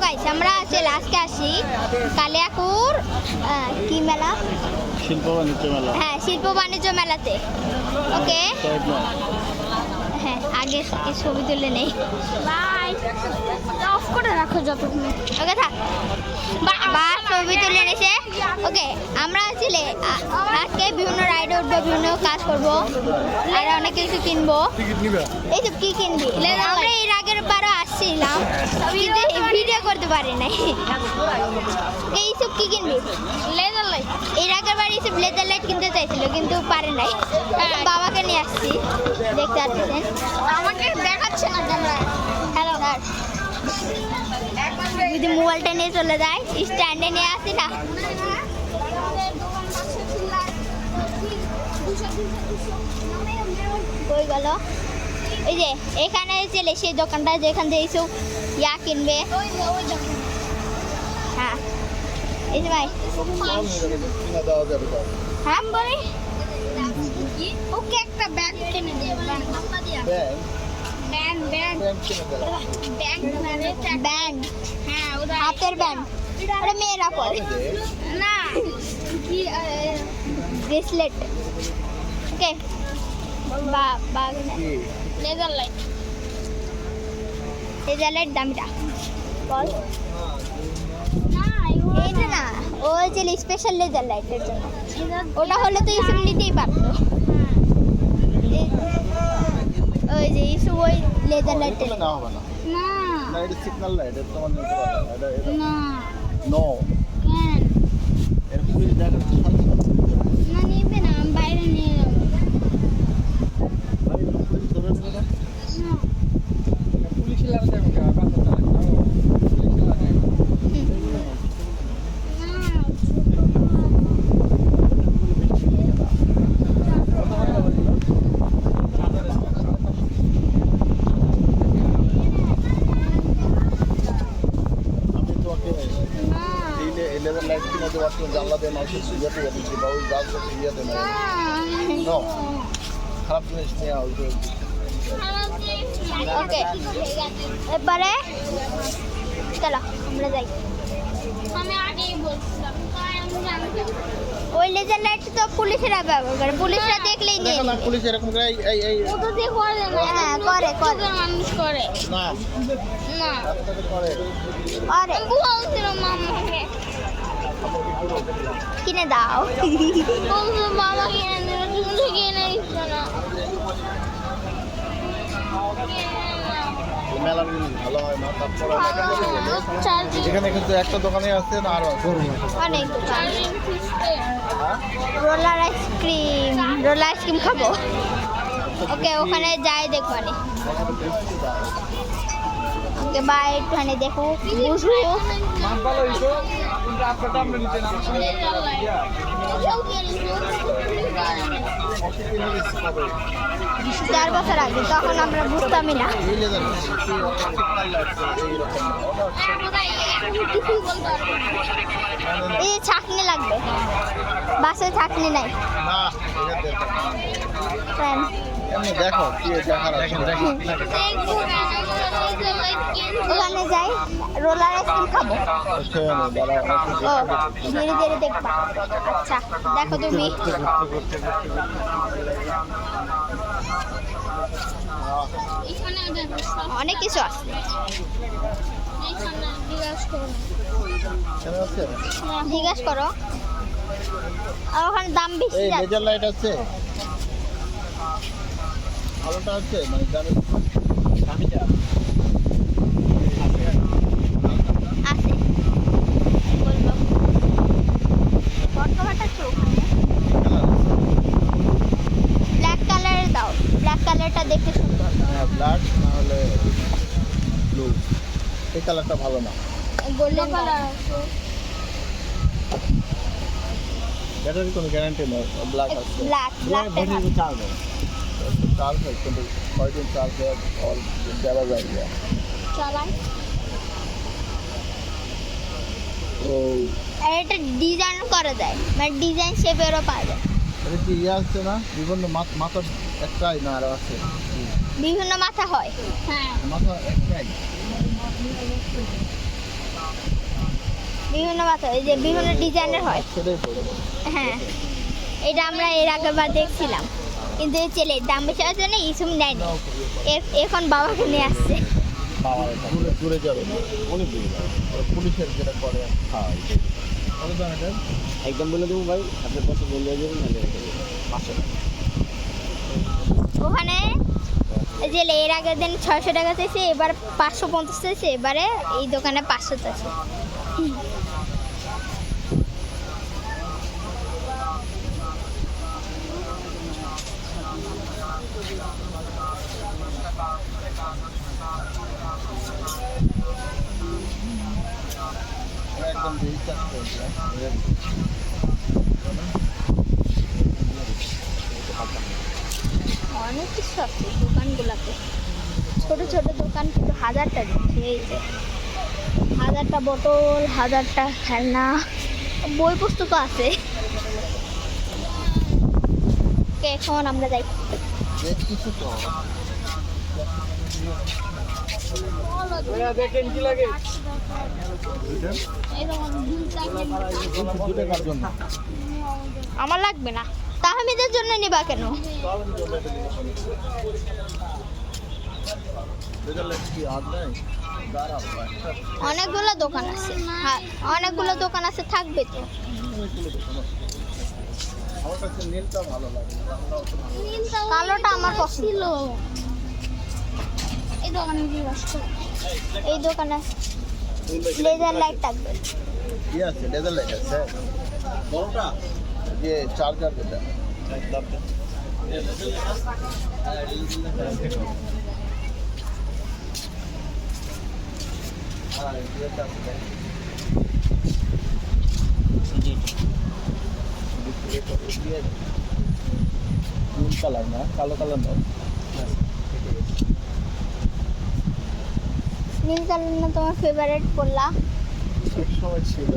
Guys আমরা আজকে আসি কালিয়াকুর কি মেলা শিল্প বাণিজ্য মেলা হ্যাঁ শিল্প বাণিজ্য মেলাতে ওকে হ্যাঁ আগে ছবি তুলে নেই বাই অফ করে রাখো যতক্ষণ ওকে থাক বা ছবি তুলে নিছে ওকে আমরা আজকে বিভিন্ন রাইডে উঠবো বিভিন্ন কাজ করবো আর অনেক কিছু কিনবো এইসব কি কিনবি আমরা এর আগের বারও আসছিলাম কিন্তু ভিডিও করতে পারি নাই এইসব কি কিনবি লেজার লাইট এর আগের বার এইসব লেজার লাইট কিনতে চাইছিল কিন্তু পারে নাই বাবাকে নিয়ে আসছি দেখতে পাচ্ছেন আমাকে দেখাচ্ছে না ক্যামেরা হ্যালো স্যার যদি মোবাইলটা নিয়ে চলে যায় স্ট্যান্ডে নিয়ে আসি না কই গেল এই যে এখানে চলে সেই দোকানটা যেখান থেকে এইসব ইয়া কিনবে হ্যাঁ এই যে ভাই হ্যাঁ বলি ওকে একটা ব্যাগ কিনে দে ব্যান্ড হ্যাঁ হাতের ব্যান্ড ওটা মেয়েরা পরে না কি ব্রেসলেট ওকে বা লেজার লাইট দামিটা বল এইটা না ওই যে স্পেশাল লেজার লাইটের জন্য ওটা হলে তো ইসব নিতেই পারতো ওই যে ইসব ওই লেজার লাইটের না হবে না না না এটা সিগন্যাল লাইট এটা তোমার নিতে পারবে এটা না নো কেন এর পুরো জায়গাটা না নিবে না আমি বাইরে নিয়ে যাবো ভাই পুলিশ ধরে নেবে না পুলিশ লাগে পুলিশ লাগে আমি তোমাকে লেজার লাইট কিনে দেবো তুমি জানলা দিয়ে মানুষের সুবিধাতে যাচ্ছি বা ওই গাছ ইয়েতে না নো খারাপ জিনিস নিয়ে আসবে ওকে এবারে চলো আমরা যাই আমি আগেই বলছিলাম তাই আমি জানতাম ওই লেজার লাইট তো পুলিশরা ব্যবহার করে পুলিশরা দেখলেই নিয়ে দেখো না পুলিশ এরকম করে এই ও তো দিয়ে করে না হ্যাঁ করে মানুষ করে না না রাস্তাতে করে আরে বলছিলাম মামাকে কিনে দাও বলছো মামা কিনে দেবে তুমি তো কিনে দিচ্ছ না মেলার জিনিস ভালো হয় না তারপরে এখানে কিন্তু একটা দোকানে আছে না আরো আছে অনেক রোলার আইসক্রিম খাবো ওকে ওখানে যাই দেখবো ওকে বাই একটুখানি দেখো বুঝবো মান ভালো হইতো কিন্তু আপনারটা আমরা নিতে না কবে 4 বছর আগে তখন আমরা বুঝতামই না এই লেজার সিগন্যাল লাইট এই যে ছাকনি লাগবে বাসে ছাকনি নাই না এটা দেখো ফ্যান এমনি দেখো কি দেখার আছে ওখানে যাই রোলার আইসক্রিম খাবো ও ধীরে ধীরে দেখবা আচ্ছা দেখো তুমি অনেক কিছু আছে জিজ্ঞাসা করো আর ওখানে দাম বেশি এই যাচ্ছে লেজার লাইট আছে ভালোটা আছে মানে দামিটা আছে বলবো বর্তমানটা চোখ ব্ল্যাক কালারের দাও ব্ল্যাক কালারটা দেখতে সুন্দর হ্যাঁ ব্ল্যাক না হলে ব্লু এই কালারটা ভালো না গোল্ডেন কালার আছে ব্যাটারি কোনো গ্যারান্টি নেই ব্ল্যাক আছে ব্ল্যাক চার্জ হয় কিন্তু কয়দিন চার্জ দেওয়া অল দেওয়া যায় না চালাই ও আর এটা ডিজাইন করা যায় মানে ডিজাইন শেপেরও পাওয়া যায় এটা কি ইয়ে আসছে না বিভিন্ন মাথা একটাই না আরো আছে বিভিন্ন মাথা হয় হ্যাঁ মাথা একটাই বিভিন্ন পাথর, এই যে বিভিন্ন ডিজাইনের হয়। সেটাই তো হ্যাঁ, এটা আমরা এর আগেবার দেখছিলাম, কিন্তু এই ছেলের দাম বেশি আছে না, ইসুম নেয়নি। এখন বাবাকে নিয়ে আসছে। দূরে দূরে যাবে অনেক দূরে যাবে পুলিশের যেটা করে হ্যাঁ কত দাম এটা একদম বলে দেবো ভাই, আপনার পছন্দ বলে দেবেন, নাহলে রেখে দেবেন 500 টাকা। ওখানে এই যে এর আগের দিন 600 টাকা চাইছে, এবার 550 চাইছে, এবারে এই দোকানে 500 চাইছে। একদম রিচার্জ করছে অনেক কিছু আছে দোকানগুলোতে, ছোট ছোট দোকান, কিন্তু হাজারটা দিচ্ছে। এই যে হাজারটা বোতল, হাজারটা খেলনা, বই পুস্তকও আছে। ওকে, এখন আমরা যাই। কিছু তো ভাইয়া দেখেন কি লাগে। দুটো কার জন্য আমার লাগবে না, তাহমিদের জন্য নিবা কেন? অনেকগুলো দোকান আছে, হ্যাঁ, অনেকগুলো দোকান আছে, থাকবে তো। আমার কাছে নীলটা ভালো লাগে কালোটা আমার পছন্দ। এই দোকানে লেজার লাইট থাকবে। কি আছে লেজার লাইট আছে বড়টা যে চার্জার যেটা নীল কালার না কালো কালার না নীল কালার না তোমার ফেভারিট পড়লা? সবসময় ছিল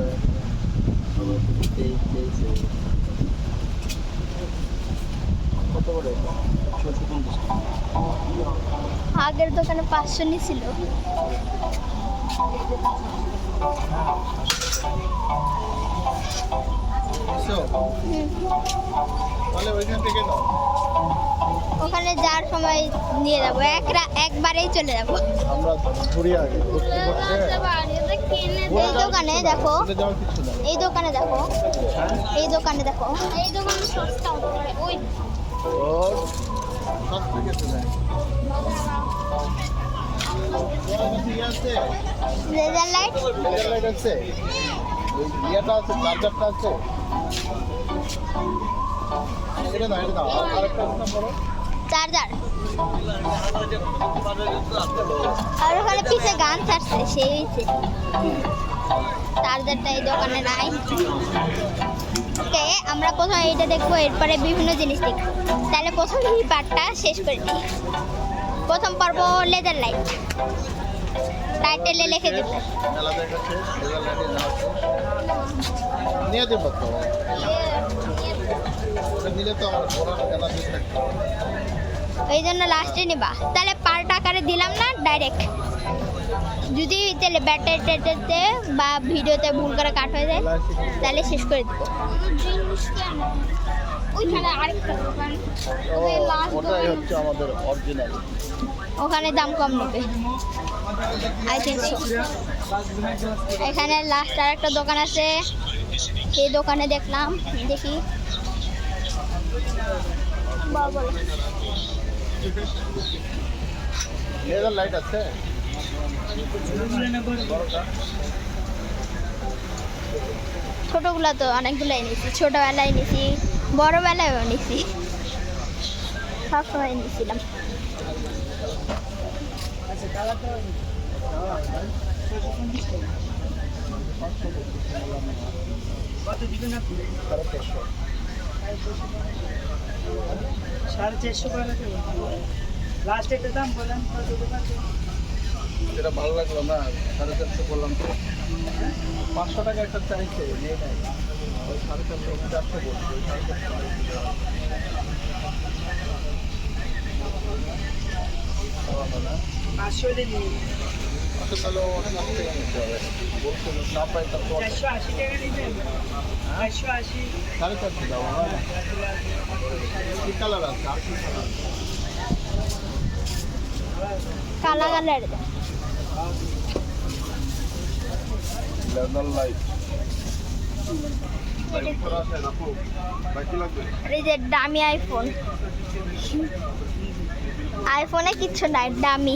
কত বড় এটা 650 টাকা আগের দোকানে 500 নিছিল। তাহলে ওইখান থেকে নাও ওখানে যাওয়ার সময় নিয়ে যাবো, একবারেই চলে যাবো। আমরা ঘুরি আগে ঘুরতে ঘুরতে এই দোকানে দেখো, চলে যাওয়ার কিছু না এই দোকানে দেখো, এই দোকানে দেখো, এই দোকানে সস্তা হতে পারে। ওই ওর সব থেকে চলে আছে লেজার লাইট, লেজার লাইট আছে ওই ইয়েটা আছে চার্জারটা আছে এটা না আরেকটা না বড় চার্জার। আর ওখানে পিছে গান ছাড়ছে, সেই চার্জারটা এই দোকানে নাই। ওকে, আমরা প্রথমে এইটা দেখবো, এরপরে বিভিন্ন জিনিস দেখবো। তাহলে প্রথম এই পার্টটা শেষ করে দিই। প্রথম পর্ব লেজার লাইট, টাইটেলে লিখে দেবো। মেলা দেখাচ্ছে লেজার লাইটে না আছে নিয়ে দেবো তো নিলে তো আমার পড়ার এনার্জি থাকতো এই জন্য লাস্টে নিবা। তাহলে পার্ট আকারে দিলাম না ডাইরেক্ট, যদি তাহলে ব্যাটারিতে বা ভিডিওতে ভুল করে কাট হয়ে যায় তাহলে শেষ করে দেবো। ওইখানে আরেকটা দোকান, ওটাই হচ্ছে আমাদের অরিজিনাল ওখানে দাম কম নেবে আই থিঙ্ক সো। এখানে লাস্ট আর একটা দোকান আছে, সেই দোকানে দেখলাম, দেখি বলো। লেজার লাইট আছে ছোটোগুলো তো অনেকগুলোই নিয়েছি, ছোটোবেলায় নিয়েছি, বড়োবেলায়ও নিয়েছি, সবসময় নিয়েছিলাম। সাড়ে 400 করে লাস্ট একটা দাম বলেন যেটা ভালো লাগলো না 450 বললাম তো 500 টাকা একটা চাইছে নেই নাই ওই 450 400 বলছে ওই 500 দিন আচ্ছা তাহলে অনেক থেকে নিতে হবে বলছে না পাই তার তো 480 টাকা নেবেন 480 450 দাও বাবা কি কালার আছে আর কি কালার কালা কালার লেদার লাইট লাইট করা আছে রাখো বাকি লাগবে এই যে দামি আইফোন আইফোনে কিচ্ছু নাই দামি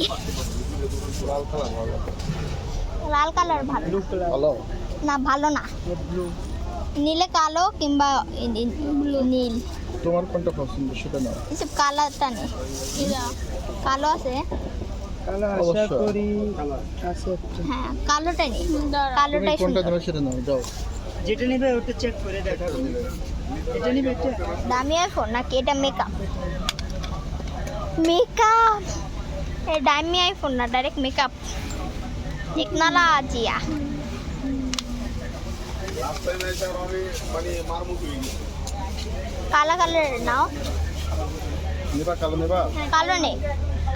লাল কালার ভালো লাল কালার ভালো ব্লু কালার ভালো না ভালো না ব্লু নীলে কালো কিংবা নীল তোমার কোনটা পছন্দ সেটা নাও এসব কালারটা নেই কালো আছে কালো আশা অবশ্যই। করি আছে একটা। হ্যাঁ কালোটাই নেই তুমি কালোটাই কোনটা সুন্দর নেবে সেটা নাও যাও যেটা নেবে ওটা চেক করে দেখাবো এটা নিবে এটা দামি আইফোন নাকি এটা মেকআপ মেকআপ এ দামি আইফোন না ডাইরেক্ট মেকআপ টেকনোলজিয়া রাস্তায় না এসে আমি মানে মারমুখ হয়ে গেছি কালো কালার নাও নেবা কালো নেবা কালো নেই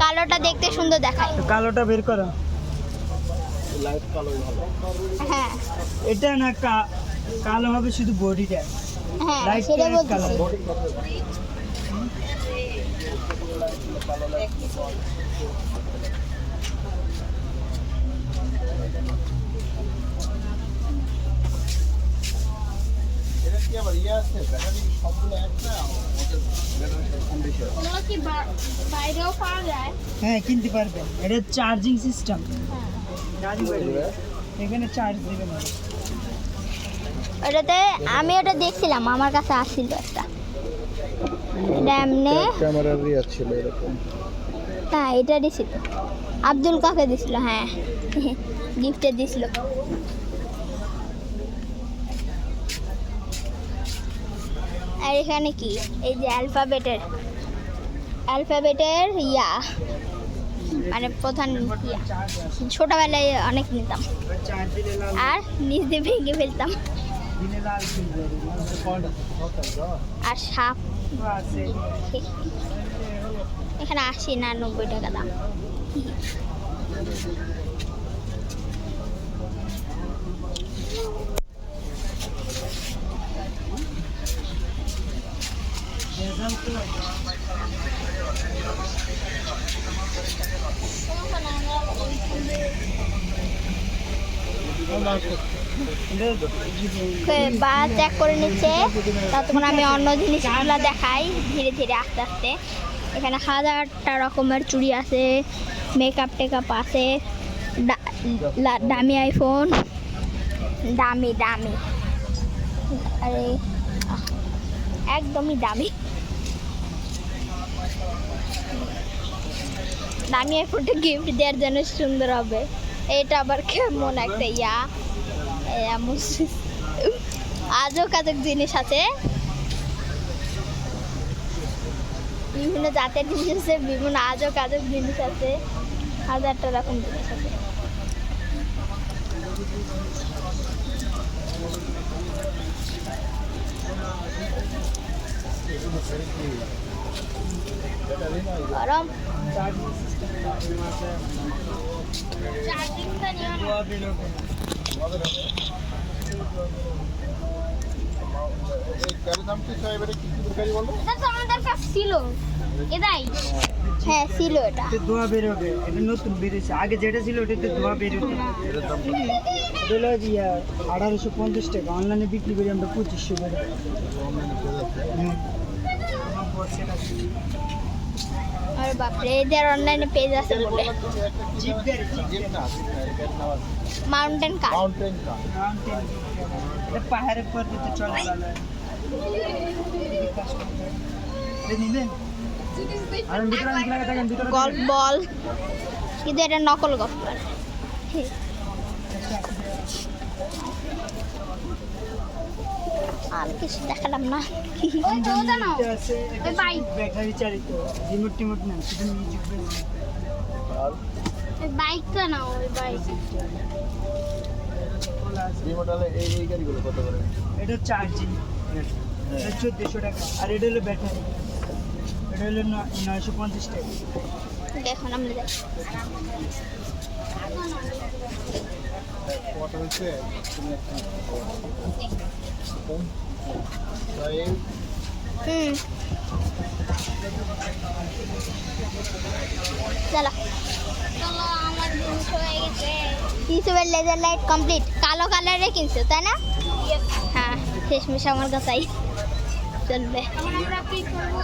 কালোটা দেখতে সুন্দর দেখায় তো কালোটা বের করো লাইট কালোই ভালো হ্যাঁ এটা না কালো হবে শুধু বডিটা হ্যাঁ লাইট সেটা বলছি কালার এটা কি আবার ইয়ে আছে ব্যাটারি সবগুলো এক না ওদের ব্যাটারি কন্ডিশন ওগুলো কি বাইরেও পাওয়া যায় হ্যাঁ কিনতে পারবেন এটা চার্জিং সিস্টেম এখানে চার্জ দিবেন ওটাতে আমি ওটা দেখছিলাম আমার কাছে আসছিল একটা এটা এমনি ক্যামেরার ইয়ে ছিল এরকম হ্যাঁ এটা দিছিল আব্দুল কাকে দিছিল হ্যাঁ গিফটে দিছিল আর এখানে কি এই যে অ্যালফাবেটের ইয়া মানে প্রধান ইয়া ছোটবেলায় অনেক নিতাম চার্জ দিলে লাল আর নিচ দিয়ে ভেঙে ফেলতাম দিলে লাল আর সাপ আছে এখানে 80 না 90 টাকা দাম ভেজাল তো বা চেক করে নিচ্ছে ততক্ষণ আমি অন্য জিনিসগুলো দেখাই ধীরে ধীরে আস্তে আস্তে এখানে হাজারটা রকমের চুড়ি আছে মেকআপ টেকআপ আছে দামি আইফোন দামি দামি আরে একদমই দামি দামি আইফোনটা গিফট দেওয়ার জন্য সুন্দর হবে এটা আবার কেমন একটা ইয়া এমন আজও কাজক জিনিস আছে বিভিন্ন জাতের জিনিস আছে বিভিন্ন আজও কাজক জিনিস আছে হাজারটা রকম জিনিস আছে গরম চার্জিংটা নিও না দোয়া বেরোবে এই গাড়ির নাম কি স্যার এবারে কি গাড়ি বলো এটা তো আমাদের কাছে ছিল এটাই হ্যাঁ ছিল এটা এতে ধোঁয়া বেরোবে এটা নতুন বেরিয়েছে আগে যেটা ছিল ওটাতে ধোঁয়া বেরোতো এর দাম এটা হলো ইয়া 1850 টাকা অনলাইনে বিক্রি করি আমরা 2500 করে হ্যাঁ আমার বসের আছে আরে বাপরে এদের অনলাইনে পেজ আছে বলে জিপ গাড়ি জিপ না গাড়ির নাম আছে মাউন্টেন কার মাউন্টেন কার মাউন্টেন এটা পাহাড়ের পর্বতে চলে ভালো এটা নিবেন আর ভিতরে লাগে থাকেন ভিতরে গল্ফ বল কিন্তু এটা নকল গল্ফ বল আর কিছু দেখালাম না ওই তো জানো আছে ওই বাইক ব্যাটারি চালিত রিমোট টিমোট না শুধু মিউজিক বেজে আর ওই বাইকটা না ওই বাইক রিমোট আলে এই গাড়িগুলো কত করে এটা চার্জিং এটা 1400 টাকা আর এটা হলো ব্যাটারি এটা হলো 950 টাকা এখন আমরা যাই কত হয়েছে তুমি একটা তাই চলো চলো আমার জিনিস হয়ে গেছে ইউটিউবের লেজার লাইট কমপ্লিট কালো কালারে কিনছো তাই না হ্যাঁ শেষমেশ আমার কথাই চলবে আমরা কি করবো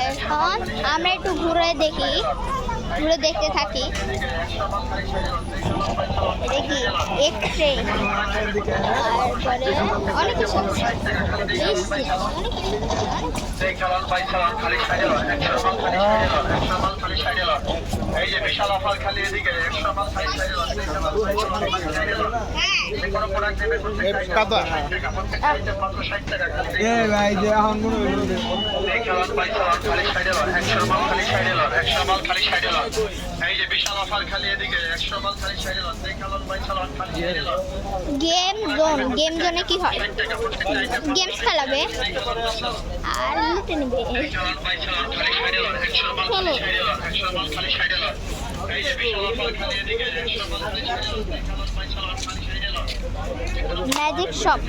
এখন আমরা একটু ঘুরে দেখি ঘুরে দেখতে থাকি দেখি এক্সরে তারপরে অনেক কিছু আছে। অনেক কিছু ভাই যে এখন কোনো গেম জোনে কি হয় গেমস খেলাবে আর লুটে নেবে চলো ম্যাজিক শপ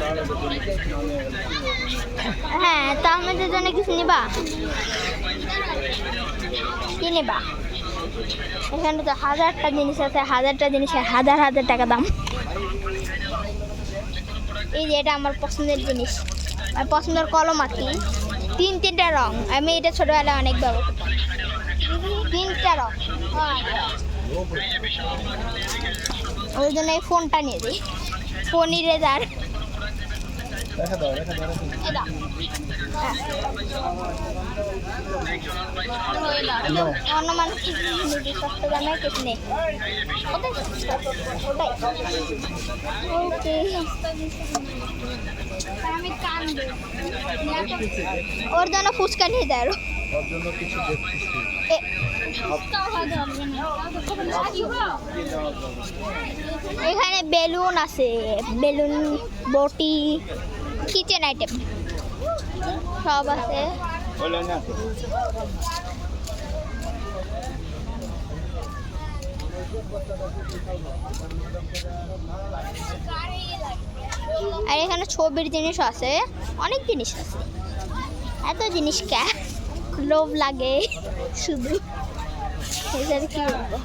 হ্যাঁ তা আমাদের জন্য কিছু নিবা কি নেবা এখানে তো হাজারটা জিনিস আছে হাজারটা জিনিসের হাজার হাজার টাকা দাম এই যে এটা আমার পছন্দের জিনিস আমার পছন্দের কলম আঁকি তিনটা রং আমি এটা ছোটবেলায় অনেক ব্যবহার করতাম তিনটা রং ওই জন্য এই ফোনটা নিয়ে দিই ফোন ইরেজার এটা অন্য মানুষ সস্তা দামে কিছু নেই ওকে আমি কান্দে ওর জন্য ফুচকা নিয়ে দেয় ওর জন্য কিছু দেখতেছি এখানে বেলুন আছে বেলুন বটি কিচেন আইটেম সব আছে আর এখানে ছবির জিনিস আছে অনেক জিনিস আছে এত জিনিস কে লোভ লাগে শুধু এছাড়া কি বলবো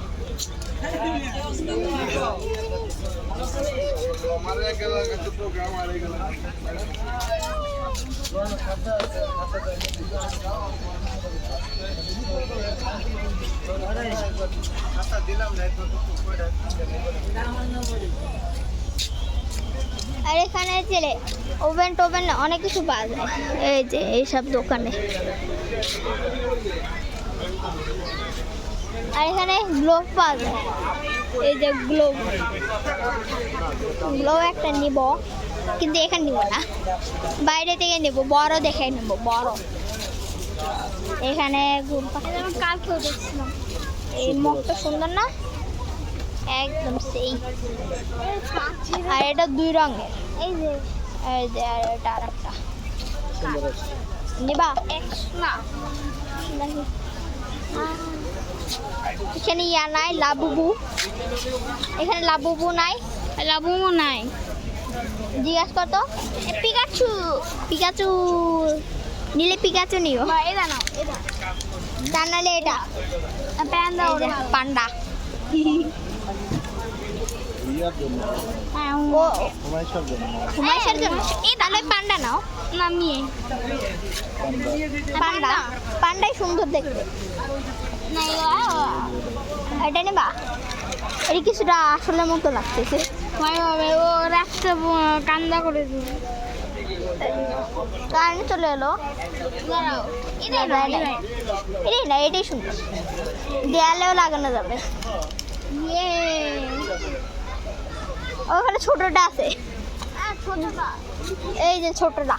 আর এখানে ছেলে ওভেন টোভেন অনেক কিছু পাওয়া যায় এই যে এইসব দোকানে আর এখানে গ্লোভ পাওয়া যায় এই যে গ্লোভ একটা নিব কিন্তু এখানে নিব না বাইরে থেকে নেব বড় দেখে নেব বড় এখানে কালকেও দেখছিলাম এই মুখটা সুন্দর না একদম সেই আর এটা দুই রঙের এই যে আর এটা আর একটা নিবা না এখানে ইয়া নাই লাবুবু এখানে লাবুবু নাই লাবুবু নাই জিজ্ঞাসা কত পিকাচু পিকাচু নিলে পিকাচু নিও এটা নাও এটা তা নাহলে এটা প্যান্ডা পান্ডা হুমায়ুসের জন্য এই তাহলে পান্ডা নাও নামিয়ে পান্ডা পান্ডাই সুন্দর দেখতে এটা নেবা এই কিছুটা আসলে মতো লাগতেছে ও রাস্তা কান্দা করে দিবে কারেন্ট চলে এলো এটাই না এটাই সুন্দর দেয়ালেও লাগানো যাবে ওখানে ছোটটা আছে এই যে ছোটটা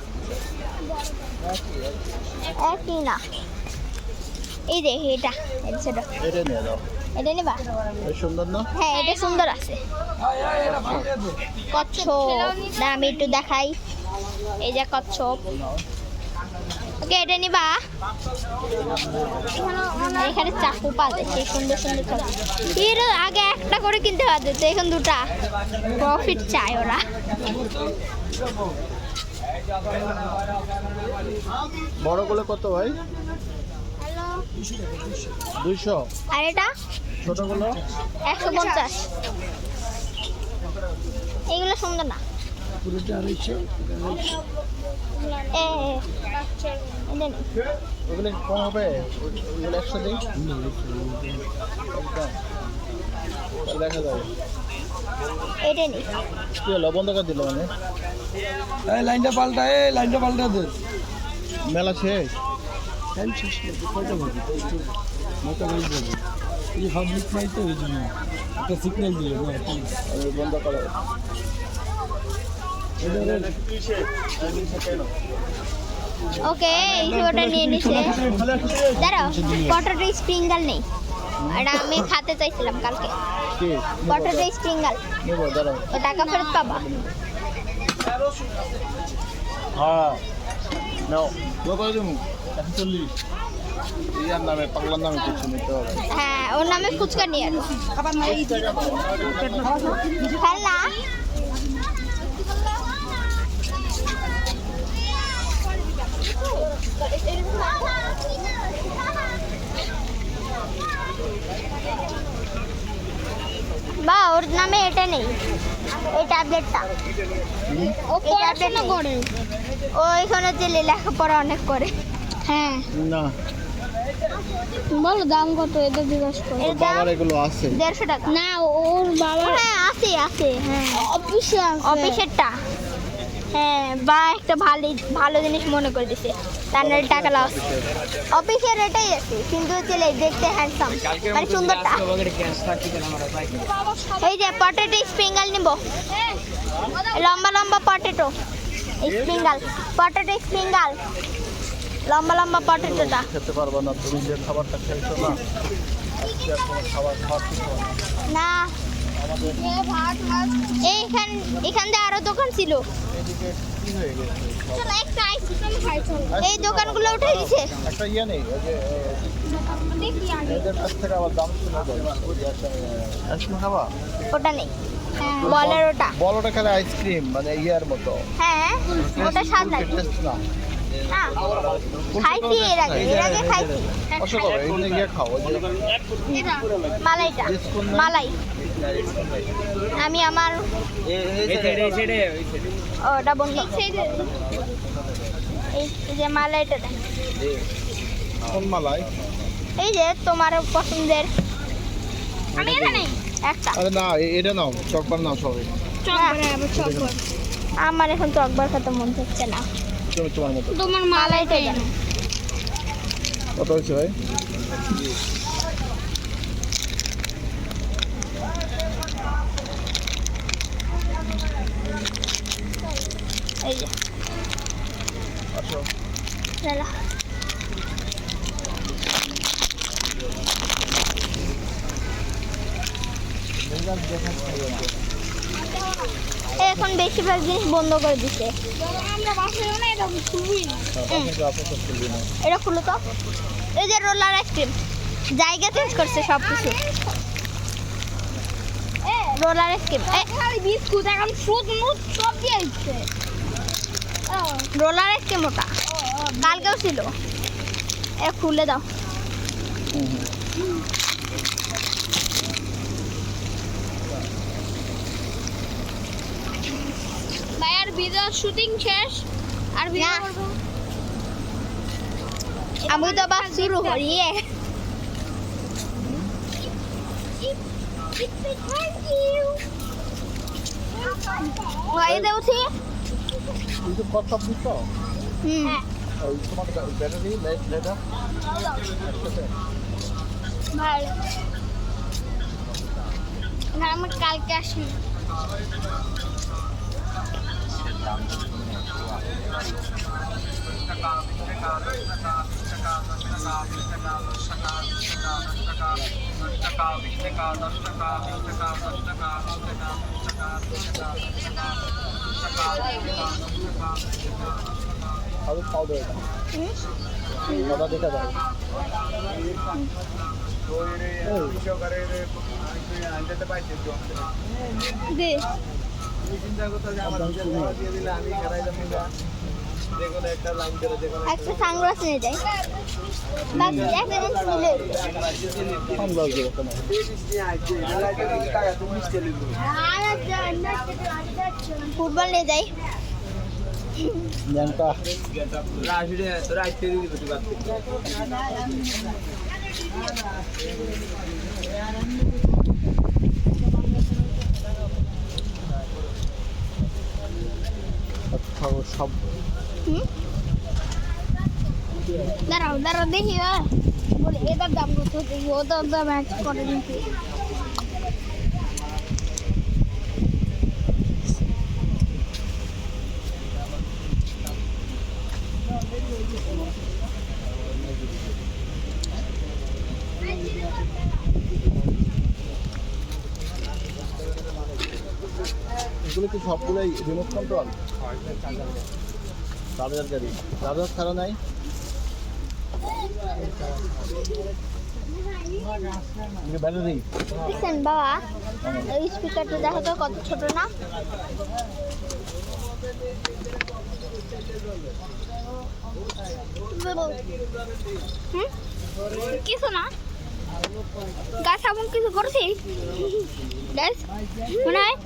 একই না এই যে এটা ছোট এটা নিবা সুন্দর না হ্যাঁ এটা সুন্দর আছে কচ্ছপ না আমি একটু দেখাই এই যে কচ্ছপ ওকে এটা নিবা। এখানে চাকু পাওয়া যায়, সেই সুন্দর সুন্দর চাকু। এর আগে একটা করে কিনতে পারতো, তো এখন দুটা। প্রফিট চায় ওরা। বড়গুলো কত ভাই? 200। আর এটা ছোটগুলো 150। এইগুলো সুন্দর না। পুরোটা 250। এ এটা নে। ওগুলো কম হবে? ওগুলো 100 দিই। দেখা যাবে। এটা নে। কি হলো, বন্ধ করে দিল মানে? এই লাইনটা পাল্টা দে। মেলা শেষ। টাইম শেষ করতে কয়টা বাজে? নটা বাজে। এই পাবলিক নাই তো এই জন্য একটা সিগন্যাল দিল না প্লিজ। আমি বন্ধ করে। ওকে এই ওটা নিয়ে নিছে। দাঁড়াও, পটেটো স্প্রিঙ্গল নেই। এটা আমি খেতে চাইছিলাম কালকে। কি পটেটো স্প্রিঙ্গল। নেবো? দাঁড়াও। ও টাকা ফেরত পাবা। হ্যাঁ নাও। কত দেবো? 140। ইয়ার নামে, পাগলার নামে কিছু নিতে হবে। হ্যাঁ, ওর নামে ফুচকা নিয়ে আনো। খেলনা বা ওর নামে এটা নেই, এই ট্যাবলেটটা। ও পড়াশোনা করে, ও এখানে যে লেখাপড়া অনেক করে। হ্যাঁ না, বলো দাম কত? এটা জিজ্ঞাসা করো। ওর বাবার এগুলো আছে। 150 টাকা। না ওর বাবার হ্যাঁ আছে আছে। হ্যাঁ অফিসে আছে, অফিসেরটা। হ্যাঁ বা একটা ভালো জিনিস মনে করে দিছে, তার টাকা লস। অফিসের এটাই আছে, কিন্তু চলে দেখতে হ্যান্ডসাম, মানে সুন্দরটা। এই যে পটেটো স্প্রিঙ্গল নিব, লম্বা লম্বা পটেটো স্প্রিঙ্গল, পটেটো স্প্রিঙ্গল লম্বা লম্বা পটেটোটা। খেতে পারবো না, তুমি যে খাবারটা খেয়েছো না, আজকে আর কোনো খাবার খাওয়া ঠিক হবে না। আমাদের। এখান দিয়ে আরো দোকান ছিল, এদিকে কি হয়ে গেছে সব? এই দোকানগুলো উঠে দিছে। একটা ইয়ে নেই, ওই যে এদের কাছ থেকে আবার দাম শুনে যায়। আইসক্রিম খাবা? ওটা নেই, বলের ওটা। বড়টা খেলে আইসক্রিম, মানে ইয়ার মতো। হ্যাঁ ওটা স্বাদ লাগে টেস্ট না। না, খাইছি এর আগে খাইছি। অশোক হবে, এমনি ইয়ে খাও, ওই যে মালাইটা, মালাই। আমি আমার ওটা বন্ধ। এই যে মালাইটা দেন, কোন মালাই? এই যে তোমার পছন্দের। আমি এটা নেই একটা। আরে না, এটা নাও, চকবার নাও সবাই। আমার এখন তো একবার খেতে মন হচ্ছে না। তুমি তোমার মতো। তোমার মালাইটা দেন। কত হয়েছে ভাই? এই যে আচ্ছা, চলো। এখন বেশিরভাগ জিনিস বন্ধ করে দিচ্ছে। এটা খুলো তো। এই যে রোলার আইসক্রিম, জায়গা চেঞ্জ করছে সব কিছু। রোলার আইসক্রিম, বিস্কুট এখন ফ্রুট মুট সব দিয়ে দিচ্ছে। রোলার আইসক্রিম ওটা কালকেও ছিল। খুলে দাও। ভাই আর ভিডিও শুটিং শেষ, আর ভিডিও করব। আমি তো বাস শুরু করি। ভাই দেউছি কিন্তু কত দিছ? ওই তোমার ব্যাটারি লেটা ভালো না, আমি কালকে আসি। আরো খাও দাও এটা হুম? দাদা দেখা দাও দে একটা সানগ্লাস নিয়ে যাই বাস একটা জিনিস নিলে সানগ্লাস দেবো কেন ফুটবল নিয়ে যাই ল্যাংটা সব হুম? দাঁড়াও দাঁড়াও দেখি বলে এটার দাম কত দেখি ওটার দাম ম্যাচ করে নাকি এগুলো কি সবগুলোই রিমোট কন্ট্রোল চার্জার গাড়ি চার্জার ছাড়া নাই ব্যাটারি দেখছেন বাবা এই স্পিকারটা দেখো তো কত ছোট না হুম? কিছু না গাছ এমন কিছু করছি গাছ মনে হয়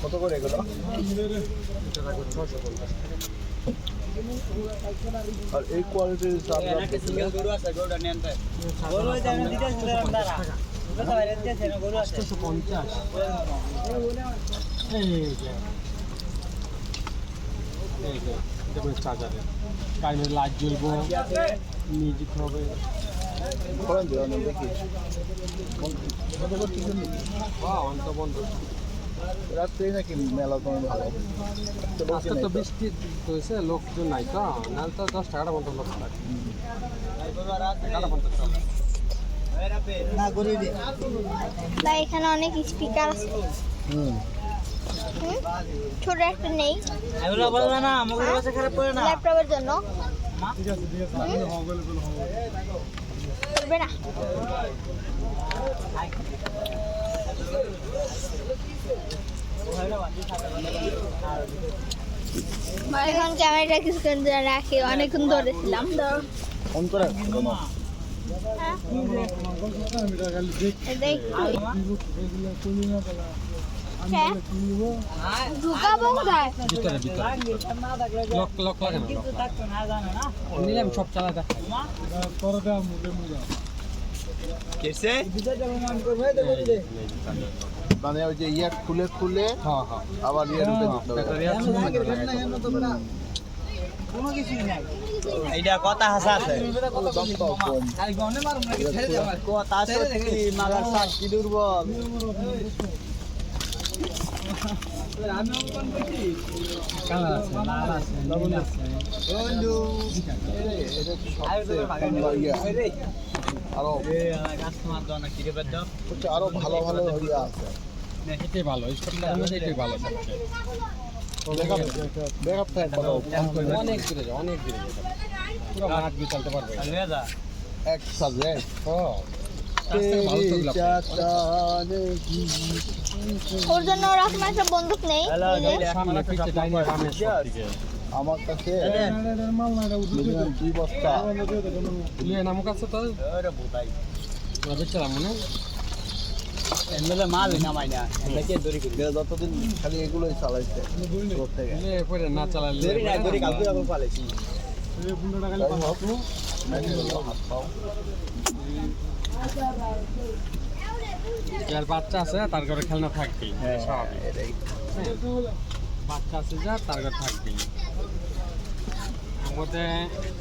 কত করে এগুলো আর এই কোয়ালিটির চার্জার চার্জারে কারেন্টের লাইট জ্বলবো মিউজিক হবে করেন দেওয়া নেই দেখি কত করছি অন্ত বন্ধ রাত্রে নাকি মেলা তোমার ভালো আজকে তো বৃষ্টি হয়েছে লোকজন নাই তো নাহলে তো 10 টাকাটা মতো লোক থাকে বা এখানে অনেক স্পিকার আছে হুম হুম? ছোট একটা নেই খারাপ করে ল্যাপটপের জন্য করবে না এখন ক্যামেরাটা কিছুক্ষণ ধরে রাখি অনেকক্ষণ ধরেছিলাম ধর ফোন করে কোনো ঢুকাবো কোথায় ভিতরে লক লক লাগে না নিলাম সব চালা দেখ মানে ওই যে ইয়ে খুলে খুলে হ্যাঁ হ্যাঁ আবার ইয়ে ঢুকে দিতে হবে। কোনো কিছুই নাই এইটা কথা হাসা আছে দামটাও কম কথা সত্যি মাগার সাক্ষী দুর্বল কালার আছে লাল আছে নীল আছে বন্ধু এটা সবচেয়ে কম ইয়ে আরো কাস্টমার দাও না কিরে বেদ হচ্ছে আরো ভালো ভালো ইয়ে আছে এটাই ভালো স্পটটা এটাই ভালো সবচেয়ে ব্যাকআপ থাকে কত অনেক দূরে যায় অনেক দূরে যায় পুরো মাঠ দিয়ে চলতে পারবে আলবেদা এক সাবজেক্ট ভালো তো গুলো ওর জন্য ওরকম একটা বন্দুক নেই এই যে। সামনে পিছে ডাইনে বামে সব দিকে আমার কাছে মিনিমাম 2 বস্তা লিয়ে নাম কাছে তো ওরে বুতাই ওরা বেচারা মনে এমএলএ মাল নামাই না এটাকে দড়ি করি এরা যতদিন খালি এগুলোই চালাইছে ছোট থেকে লিয়ে পরে না চালালে দড়ি না দড়ি কালকে আবার পালেছি যাই হোক, নাকি হলো হাত পাও যার বাচ্চা আছে তার ঘরে খেলনা থাকবেই হ্যাঁ স্বাভাবিক এটাই বাচ্চা আছে যা তার ঘরে থাকবেই আমাদের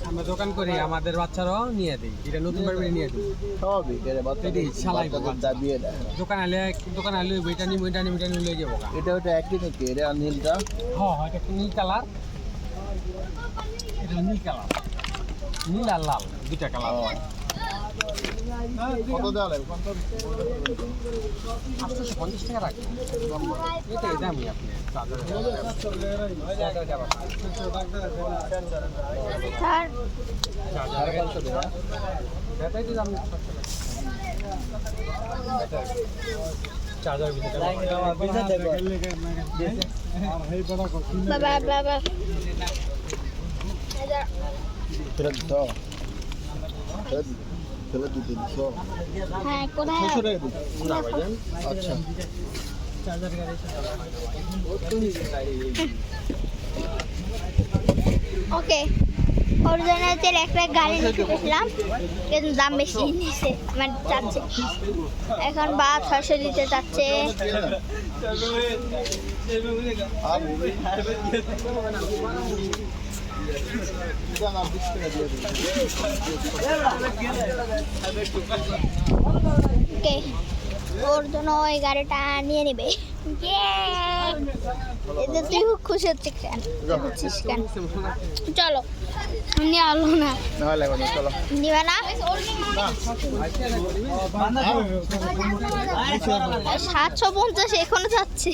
আমরা দোকান করি আমাদের বাচ্চারাও নিয়ে দিই এটা নতুন বাড়ি নিয়ে দিই স্বাভাবিক এর বাচ্চাদের এটাই, শালাই বাবা। বাচ্চাদের দাবিয়ে দেয় দোকান আলে বইটা নিয়ে লয়ে যাবো গা। এটা ওটা একই নাকি এটা আর নীলটা হ্যাঁ এটা কি নীল কালার এটা নীল কালার নীল আর লাল দুইটা কালার ও, কত দেওয়া লাগবে? 850 টাকা রাখবেন এটাই দামই আপনি স্যার 550 দেওয়া। এটাই তো দাম চার্জার বাবা বাবা ফেরত দিত? ফেরত দিতে দিছ? হ্যাঁ কোথায় 600 টাকা দিত। আচ্ছা। ওকে ওর জন্য হচ্ছে একটা গাড়ি নিতে গেছিলাম কিন্তু দাম বেশি নিয়েছে মানে চাচ্ছে এখন বা 600 দিতে চাচ্ছে আর এটা না 20 টাকা দিয়ে দিন। ওকে ওর জন্য ওই গাড়িটা নিয়ে নেবে এতে তুই খুব খুশি হচ্ছে কেন হচ্ছিস কেন চলো নিয়ে আলো না না লাগবে না, চলো। নিবে না 750 এখনো যাচ্ছে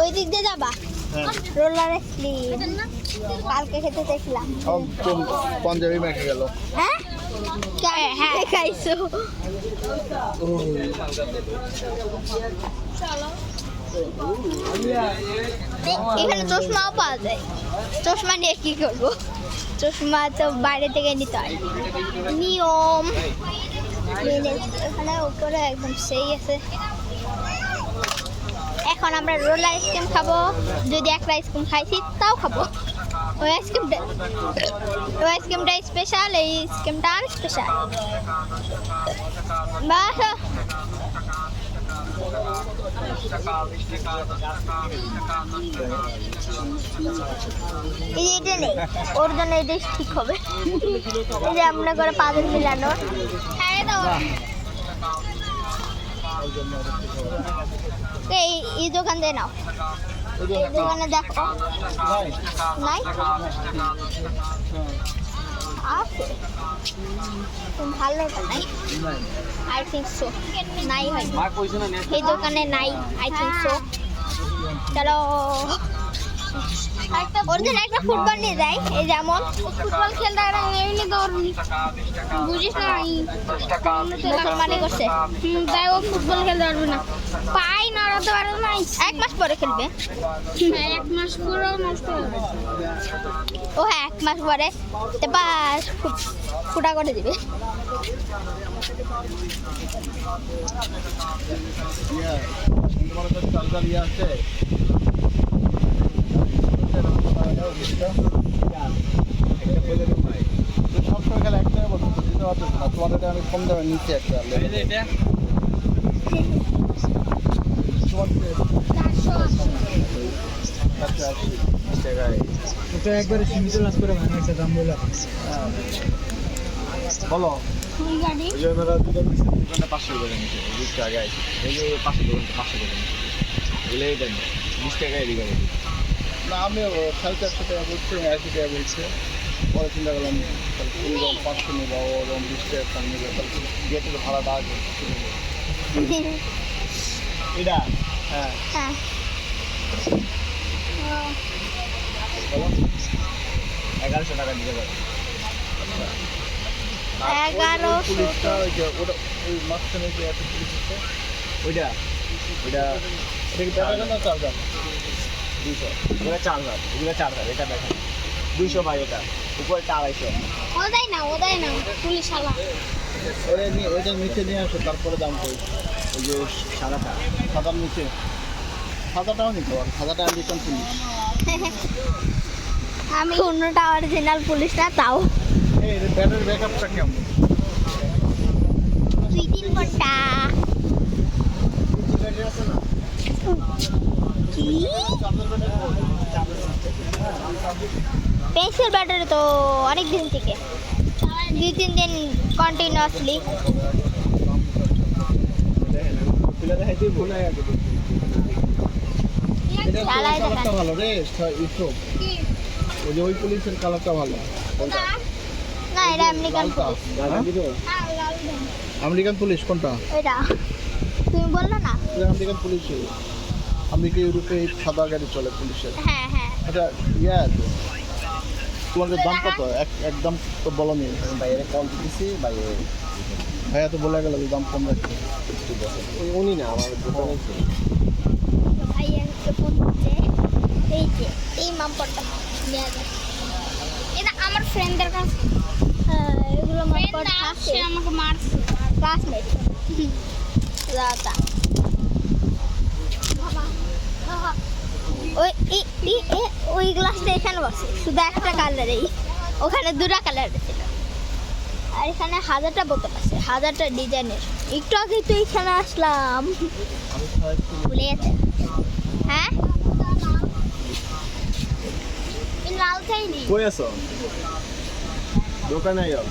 ওই দিক দিয়ে যাবা রোলার স্লিপ কালকে খেতে দেখলাম পাঞ্জাবি মেখে গেল। হ্যাঁ হ্যাঁ খাইছো এখানে চশমাও পাওয়া যায় চশমা নিয়ে কি করবো চশমা তো বাইরে থেকে নিতে হয় নিয়ম এখানে উপরে একদম সেই আছে এখন আমরা রোল আইসক্রিম খাবো যদি একটা আইসক্রিম খাইছি তাও খাবো ওই আইসক্রিমটা স্পেশাল এই আইসক্রিমটা আনস্পেশাল বাস এই এটা নেই ওর জন্য এটা ঠিক হবে এই যে আমরা করে পাদের মিলানো হ্যাঁ তো এই দোকান দিয়ে নাও এই দোকানে দেখো নাই আছে ভালো নাই আই থিঙ্ক সো নাই হয় এই দোকানে নাই আই থিঙ্ক সো চলো ওর জন্য একটা ফুটবল নিয়ে যাই এই যেমন ফুটবল খেলতে এমনি দৌড়নি বুঝিস না মুসলমানি করছে তাই ও ফুটবল খেলতে পারবে না পাই নাড়াতে পারবে না 1 মাস পরে খেলবে 1 মাস পরেও নষ্ট হবে ও হ্যাঁ 1 মাস পরে বাস ফুটা করে দিবে তোমার কাছে চার্জার ইয়ে আছে? সবসময় খেলে এক টাকা বলতো দিতে পারতো না তোমাদের আমি কম দামে নিচ্ছি একটা এটা একবারে সীমিত লাভ করে বানাইছে দাম বলে বলো ফুল গাড়ি ওই যে ওনারা দোকানে 500 করে নিচ্ছে 20 টাকা আছে এই যে 500 করে 500 করে নিচ্ছে এলেই দেন 20 টাকা এদিকে না আমি খালতে 100 টাকা বলছি 80 টাকা বলছে পরে চিন্তা করলাম তাহলে 500 নেবো ওরকম 20 টাকা কম নেবে তাহলে গেটের ভাড়াটা আগে এটা হ্যাঁ হ্যাঁ বলো 1100 টাকা দিতে পারবে 1100 পুলিশটা ওই যে ওটা ওই মাঝখানে যে একটা পুলিশ আছে ওইটা ওইটা এটা কি টাকা না চার্জার 200 ওটা চার্জার এগুলো চার্জার এটা দেখেন 200 ভাই এটা উপরটা 250 ওদাই না পুলিশ আলা ওইটা নিচে নিয়ে আসো তারপরে দাম করি ওই যে সাদার নিচে সাদাটাও নিতে পারো সাদাটা আমেরিকান পুলিশ আমি অন্যটা অরিজিনাল পুলিশ না তাও এই ব্যাটারি ব্যাকআপটা কেমন 2-3 ঘন্টা কি পেন্সিল ব্যাটারি তো অনেক দিন থেকে 2-3 দিন কন্টিনিউয়াসলি। খুলে দেখাইতে ভুলে গেছে। এটা চালাই কালারটা দেখান। ভালো রে, ইউটিউব ওই যে ওই পুলিশের কালারটা ভালো। কোনটা? না এটা আমেরিকান পুলিশ। আমেরিকান পুলিশ কোনটা? এটা তুমি বললে না? এটা আমেরিকান পুলিশ। আমেরিকা ইউরোপে এই সাদা গাড়ি চলে পুলিশের। হ্যাঁ হ্যাঁ। এটা তোমাদের দাম কত? একদম তো বলো নি। বাইরে কল দিতেছি, বাইরে ভাইয়া তো বলে গেল দাম কম রাখছে। উনি না, আমার দোকানে ছিল। ভাইয়া ফোন করছে, এই যে এই মামপটটা নিয়ে যা। এটা আমার ফ্রেন্ডের কাছে। হ্যাঁ এগুলো মামপট আছে, আমাকে মারছে ক্লাসমেট। দাদা ওই গ্লাসটা এখানে বসে, শুধু একটা কালারেই, ওখানে 2টা কালার ছিল। আর এখানে 1000টা বোতল আছে, 1000টা ডিজাইনের। একটু আগে তো এখানে আসলাম, ভুলে গেছে। হ্যাঁ লাল খাইনি। কই আছো? দোকানে আইও।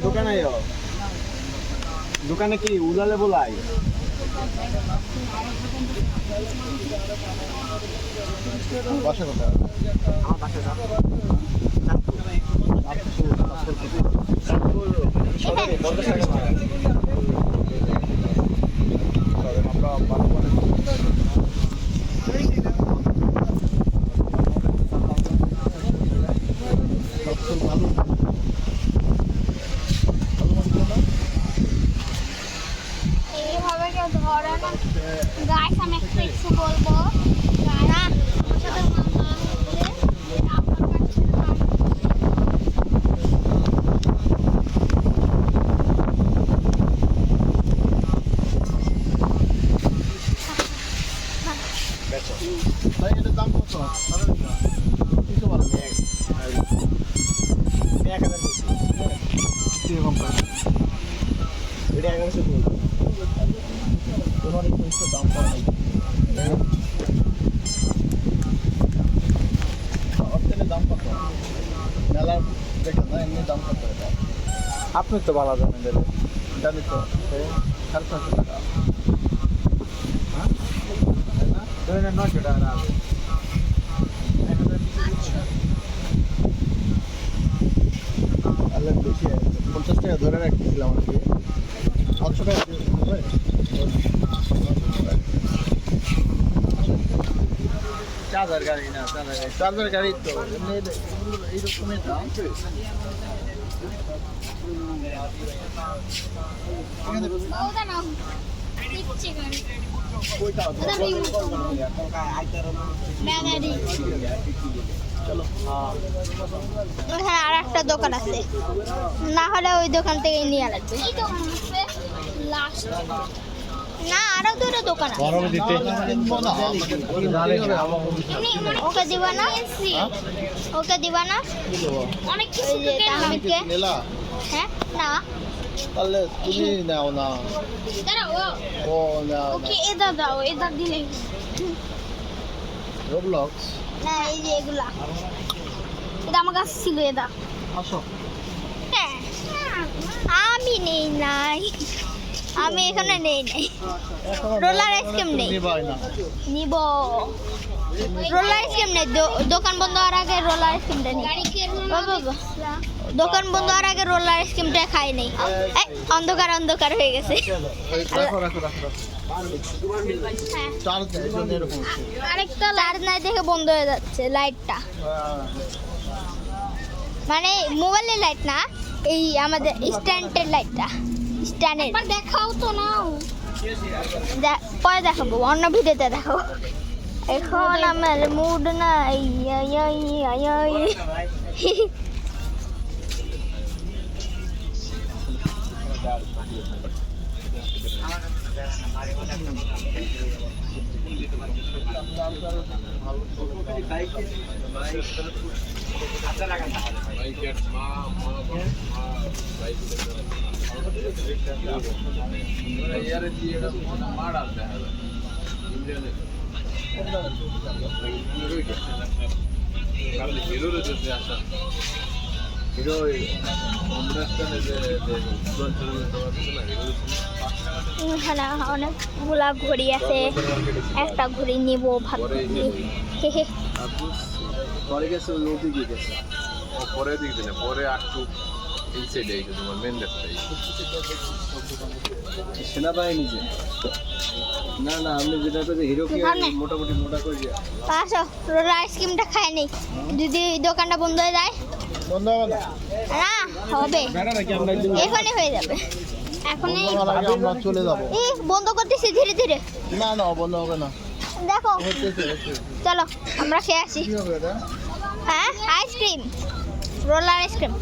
দোকানে আইও। দোকানে কি উলালে বলাই? বাসা কোথায়? আমার বাসা এইভাবে কেউ ধরে না। গাইস আমি একটা কিছু বলবো না, আমার সাথে মামা আপনার কাছে ভাই এটার দাম কত? কিছু বলো না। 1000 কিরকম প্রাইস? এটা 1100 দিয়ে তোমার একটু দাম কম নাই। অর্থের দাম কত? মেলার দেখেন না, এমনি দাম কত এটা? আপনি তো ভালো জানেন। জানি তো 750 টাকা। হ্যাঁ ধরে নেন 900 টাকা না। আল্লাহ বেশি 50 টাকা ধরে রাখছিলাম আর কি। 700 টাকা দিয়ে চার্জার গাড়ি না, চার্জার গাড়ি তো এইরকমের দাম। ওটা না দিচ্ছি গাড়ি ওইটা ব্যাগারি। চলো। ওখানে আর একটা দোকান আছে, না হলে ওই দোকান থেকে নিয়ে লাগবে। এই দোকান আছে লাস্ট না, আরো 2টা দোকান আছে। গরম দিতে ওকে দিবা না? ওকে দিবা না? অনেক কিছু তাহমিদকে। হ্যাঁ না তাহলে তুমি নাও না। দাঁড়াও ও না ওকে এটা দাও, এটা দিলে রোবলক্স। না এই যে এগুলা, এটা আমার কাছে ছিল। এটা আসো। হ্যাঁ, আমি নেই নাই, আমি এখানে নেই নাই। রোলার আইসক্রিম নেই, নিব। রোলার আইসক্রিম নেই, দোকান বন্ধ হওয়ার আগে রোলার আইসক্রিমটা নেই। দোকান বন্ধ হওয়ার আগে রোলার আইসক্রিমটা খাই নেই। অন্ধকার অন্ধকার হয়ে গেছে। রাখো রাখো রাখো। হ্যাঁ, চার্জ এর জন্য এরকম হচ্ছে। আরেকটা চার্জ নাই দেখে বন্ধ হয়ে যাচ্ছে লাইটটা। মানে মোবাইলের লাইট না, এই আমাদের স্ট্যান্ডের লাইটটা। স্ট্যান্ডের দেখাও তো নাও, পরে দেখাবো, অন্য ভিডিওতে দেখাবো। এখন আমার মুড নাই। হিরো অনুষ্ঠানে যে এখানে অনেকগুলা ঘড়ি আছে, একটা ঘড়ি নিব ভাবছি। পরে গেছে ওই ওদিকে গেছে, ও পরে দিক দিলে পরে একটু এই সাইডে এই তোমার মেন রাস্তায় সেনাবাহিনী যে না না আপনি যেটা করে হিরোকে মোটামুটি মোটা করে দিয়া আসো রোলার আইসক্রিমটা খাই নেই, যদি দোকানটা বন্ধ হয়ে যায়। বন্ধ হবে না না হবে, নাকি আমরা এখনই হয়ে যাবে, এখনই। আমরা চলে যাব। বন্ধ করতেছি ধীরে ধীরে। না না বন্ধ হবে না, দেখো হচ্ছে চলো আমরা খেয়ে আসি। কি হবে এটা? হ্যাঁ আইসক্রিম, রোলার আইসক্রিম।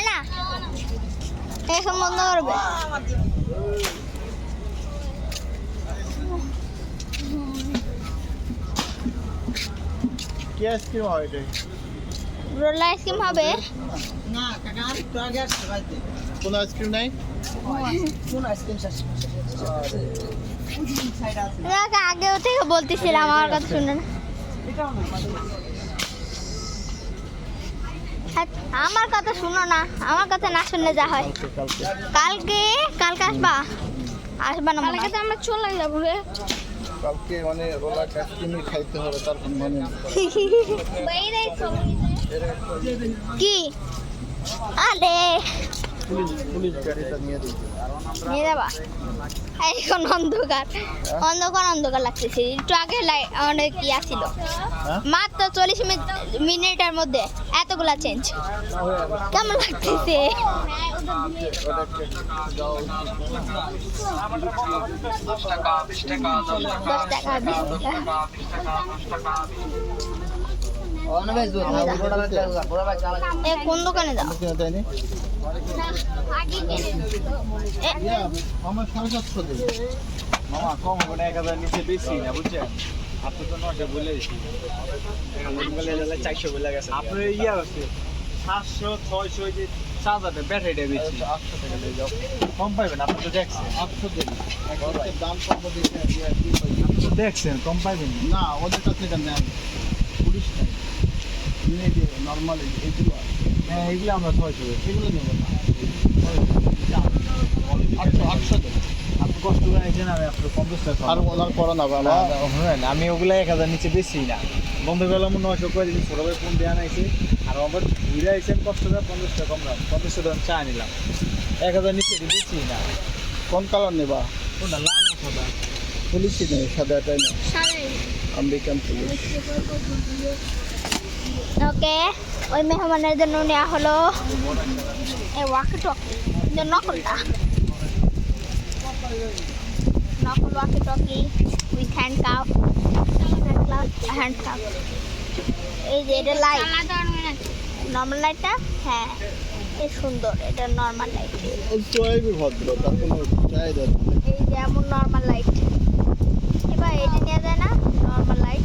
না এখন বন্ধ করবে। কি আইসক্রিম হয় এটা? রোলার আইসক্রিম হবে। না কাকা আর একটু আগে আসছে ভাইতে। কোন আইসক্রিম নাই? কোন আইসক্রিম শেষ সাইড আছে। না আগেও থেকে বলতেছিলাম, আমার কথা শুনে না। এটাও না হ্যাঁ, আমার কথা শুনো না, আমার কথা না শুনলে যা হয়। কালকে কালকে আসবা, আসবা না? কালকে তো আমরা চলে যাবো রে। কালকে মানে রোলার আইসক্রিমই খাইতে হবে, তারপর মানে কি আরে পুলিশ গাড়িটা নিয়ে দিই। নিয়ে যাবা? এখন অন্ধকার অন্ধকার অন্ধকার লাগতেছে। একটু আগে অনেক ইয়া ছিল, মাত্র 40 মিনিটের মধ্যে এতগুলা চেঞ্জ। কেমন লাগতেছে? 10 টাকা 20 টাকা। এ কোন দোকানে দাও? আমার 750 দিন মামা কম হবে না, 1000 নিচে বেশি না বুঝছেন? আপনি তো নটে বলে দিছি, 400 বলে গেছে। আপনার ইয়া আছে 700 600 যে 4000 ব্যাটারিটা বেশি 800 টাকা দিয়ে যাও, কম পাইবেন। আপনি তো দেখছেন 800 দিন ওদের দাম কম দেখে আপনি তো দেখছেন কম পাইবেন না, ওদের কাছে এটা নেন পুলিশ নাই নর্মাল এগুলো। হ্যাঁ এগুলো আমরা 600 এগুলো নেব না, 800 দেন। আপনি কষ্ট করে আইছেন, আমি আপনার 50 টাকা আর ওনার করা না বাবা। আমি ওগুলা 1000 নিচে বেশি না, বন্ধ করলাম 900 করে দিন। ছোট ভাই ফোন দিয়ে আনাইছে আর আবার ঘুরে আইছেন কষ্ট করে 50 টাকা কম, 50 টাকা চা নিলাম, 1000 নিচে বেশি না। কোন কালার নেবা? কোনটা লাল না সাদা? পুলিশই নেই, সাদাটাই না, আমেরিকান পুলিশ। ওকে, ওই মেহমানের জন্য নেওয়া হলো এই ওয়াকি-টকি, নকলটা, নকল ওয়াকি-টকি উইথ হ্যান্ড কাপ। এই যে এটা লাইট, নর্মাল লাইটটা, হ্যাঁ এই সুন্দর, এটা নর্মাল লাইট। ভদ্র, তার কোনো চাহিদা নেই। এই যে এমন নর্মাল লাইট, এবার এটা নেওয়া যায় না? নর্মাল লাইট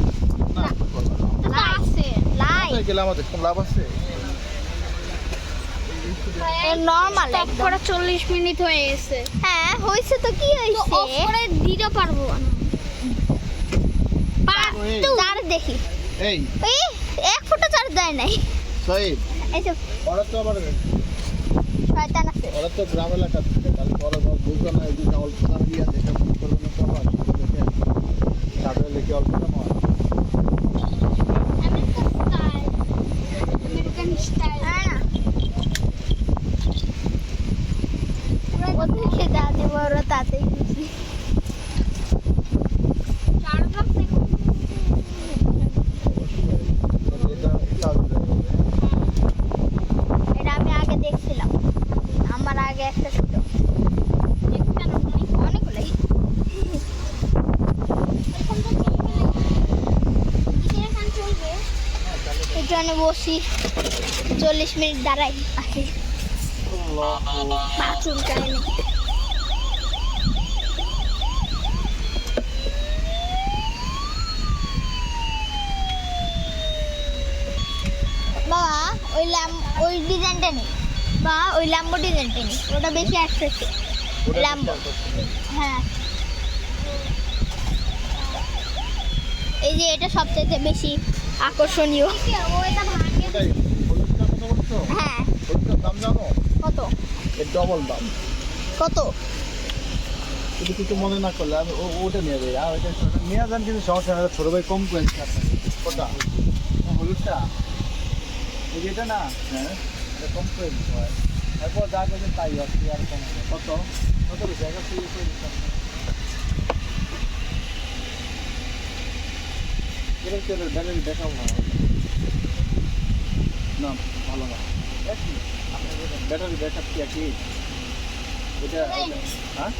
আছে, লাইট গেলে আমাদের খুব লাভ আছে। নরমাল করে 40 মিনিট হয়ে গেছে। হ্যাঁ হইছে তো, কি হইছে? অফ করে দিতে পারবো না, চার্জ দেখি। এই এই 1 ফুটও চার্জ দেয় নাই। সহিদ এই যে ওরা তো আবার শয়তান আছে। ওরা তো গ্রাম এলাকা থেকে, তাহলে ওরা বুঝলো না এই যে অল্প দাম দিয়ে দেখে ফোন করলো না তো আবার দেখে তাদের লেখে অল্প দাম হয়। আমেরিকান স্টাইল না, ওদেরকে যা দেব ওরা তাতেই খুশি। এটা আমি আগে দেখছিলাম, আমার আগে একটা ছিল, অনেকগুলোই। এখানে বসি 40 মিনিট দাঁড়াই আসি, বাথরুম চাই না। বাবা ওই ডিজাইনটা নেই, বা ওই ল্যাম্বোর্গিনিটা নিই, ওটা বেশি অ্যাট্রাক্টিভ। ল্যাম্বো, হ্যাঁ। এই যে এটা সবচেয়ে বেশি আকর্ষণীয়। এটাই হলুদটার কথা বলছো? হ্যাঁ। হলুদটার দাম জানো? কত? এর ডবল দাম। কত? যদি কিছু মনে না করলে আমি ওটা নিয়ে যাই। আর ওইটা নিয়ে যান, কিন্তু সমস্যা নেই, ছোটো ভাই কম করেছে আপনাকে। কোনটা? হলুদটা? এই যে এটা না? হ্যাঁ, এটা কম করে দিতে হয়। তারপর যা করবেন তাই আছে, আর কম হবে। কত? কত বেশি? একটা সিরিজ করে দিতে হবে। এটা হচ্ছে ব্যাটারি ব্যাকআপ না ভালো না। একই আপনার ব্যাটারি ব্যাকআপ কি একই? এটা হ্যাঁ,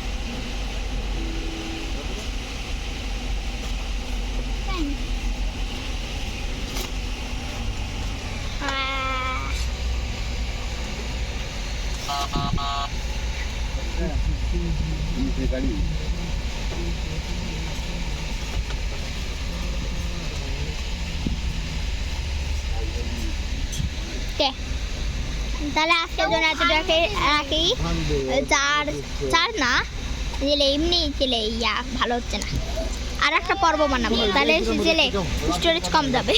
গাড়ি কে? তাহলে আজকের জন্য এতটাকে রাখি। চার না জেলে এমনি জেলে ভালো হচ্ছে না, আর একটা পর্ব বানাবো, তাহলে জেলে স্টোরেজ কম যাবে।